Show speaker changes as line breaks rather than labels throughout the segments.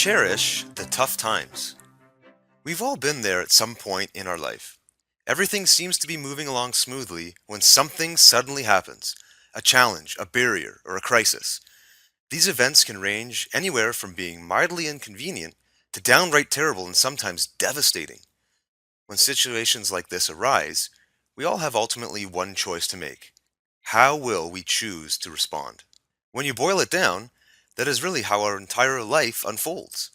Cherish the tough times. We've all been there at some point in our life. Everything seems to be moving along smoothly when something suddenly happens, a challenge, a barrier, or a crisis. These events can range anywhere from being mildly inconvenient to downright terrible and sometimes devastating. When situations like this arise, we all have ultimately one choice to make. How will we choose to respond? When you boil it down, that is really how our entire life unfolds.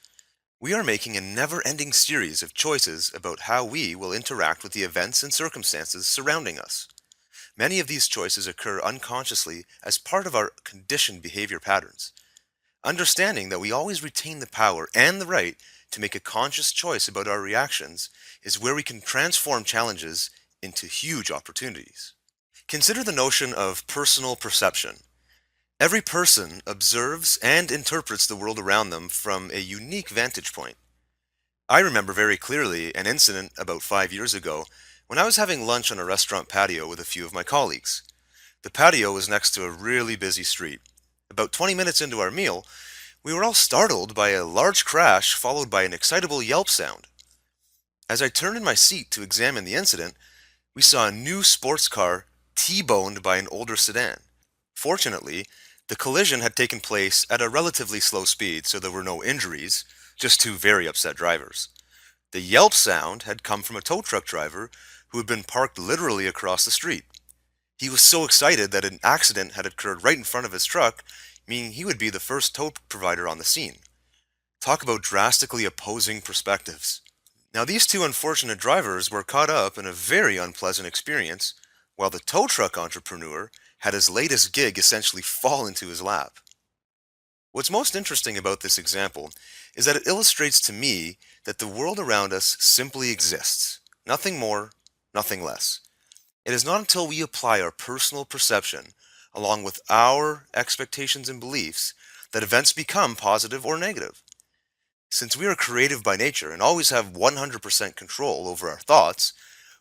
We are making a never-ending series of choices about how we will interact with the events and circumstances surrounding us. Many of these choices occur unconsciously as part of our conditioned behavior patterns. Understanding that we always retain the power and the right to make a conscious choice about our reactions is where we can transform challenges into huge opportunities. Consider the notion of personal perception. Every person observes and interprets the world around them from a unique vantage point. I remember very clearly an incident about 5 years ago when I was having lunch on a restaurant patio with a few of my colleagues. The patio was next to a really busy street. About 20 minutes into our meal, we were all startled by a large crash followed by an excitable yelp sound. As I turned in my seat to examine the incident, we saw a new sports car T-boned by an older sedan. Fortunately, the collision had taken place at a relatively slow speed, so there were no injuries, just two very upset drivers. The yelp sound had come from a tow truck driver who had been parked literally across the street. He was so excited that an accident had occurred right in front of his truck, meaning he would be the first tow provider on the scene. Talk about drastically opposing perspectives. Now, these two unfortunate drivers were caught up in a very unpleasant experience, while the tow truck entrepreneur had his latest gig essentially fall into his lap. What's most interesting about this example is that it illustrates to me that the world around us simply exists. Nothing more, nothing less. It is not until we apply our personal perception, along with our expectations and beliefs, that events become positive or negative. Since we are creative by nature and always have 100% control over our thoughts,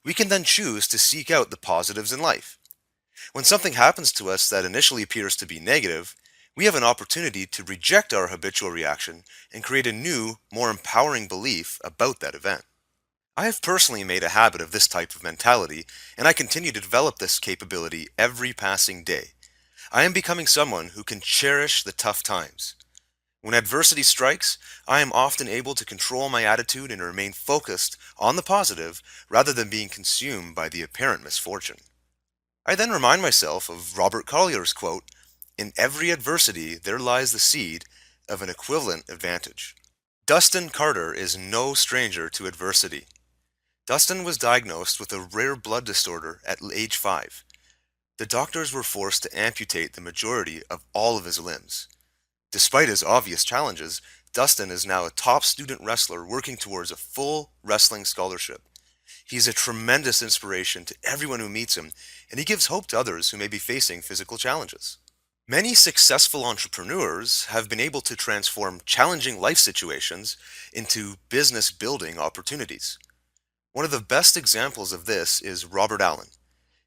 we can then choose to seek out the positives in life. When something happens to us that initially appears to be negative, we have an opportunity to reject our habitual reaction and create a new, more empowering belief about that event. I have personally made a habit of this type of mentality, and I continue to develop this capability every passing day. I am becoming someone who can cherish the tough times. When adversity strikes, I am often able to control my attitude and remain focused on the positive rather than being consumed by the apparent misfortune. I then remind myself of Robert Collier's quote, "In every adversity there lies the seed of an equivalent advantage." Dustin Carter is no stranger to adversity. Dustin was diagnosed with a rare blood disorder at age 5. The doctors were forced to amputate the majority of all of his limbs. Despite his obvious challenges, Dustin is now a top student wrestler working towards a full wrestling scholarship. He is a tremendous inspiration to everyone who meets him, and he gives hope to others who may be facing physical challenges. Many successful entrepreneurs have been able to transform challenging life situations into business building opportunities. One of the best examples of this is Robert Allen.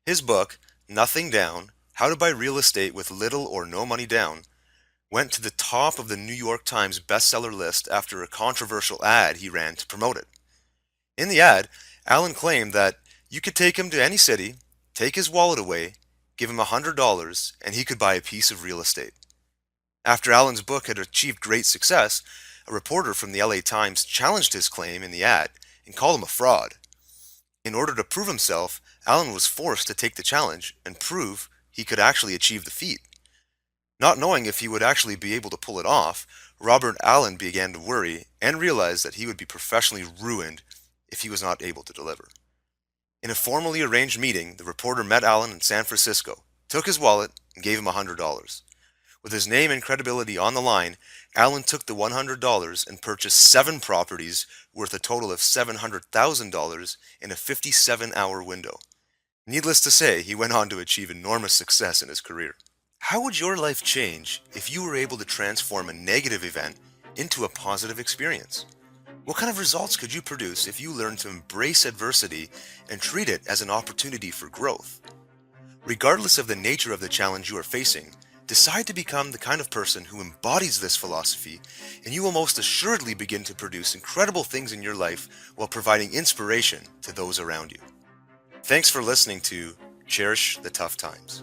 His book, Nothing Down: How to Buy Real Estate with Little or No Money Down, went to the top of the New York Times bestseller list after a controversial ad he ran to promote it. In the ad, Allen claimed that you could take him to any city, take his wallet away, give him $100, and he could buy a piece of real estate. After Allen's book had achieved great success, a reporter from the LA Times challenged his claim in the ad and called him a fraud. In order to prove himself, Allen was forced to take the challenge and prove he could actually achieve the feat. Not knowing if he would actually be able to pull it off, Robert Allen began to worry and realized that he would be professionally ruined if he was not able to deliver. In a formally arranged meeting, the reporter met Allen in San Francisco, took his wallet, and gave him $100. With his name and credibility on the line, Allen took the $100 and purchased 7 properties worth a total of $700,000 in a 57-hour window. Needless to say, he went on to achieve enormous success in his career. How would your life change if you were able to transform a negative event into a positive experience? What kind of results could you produce if you learned to embrace adversity and treat it as an opportunity for growth? Regardless of the nature of the challenge you are facing, Decide to become the kind of person who embodies this philosophy, and you will most assuredly begin to produce incredible things in your life while providing inspiration to those around you. Thanks for listening to Cherish the Tough Times.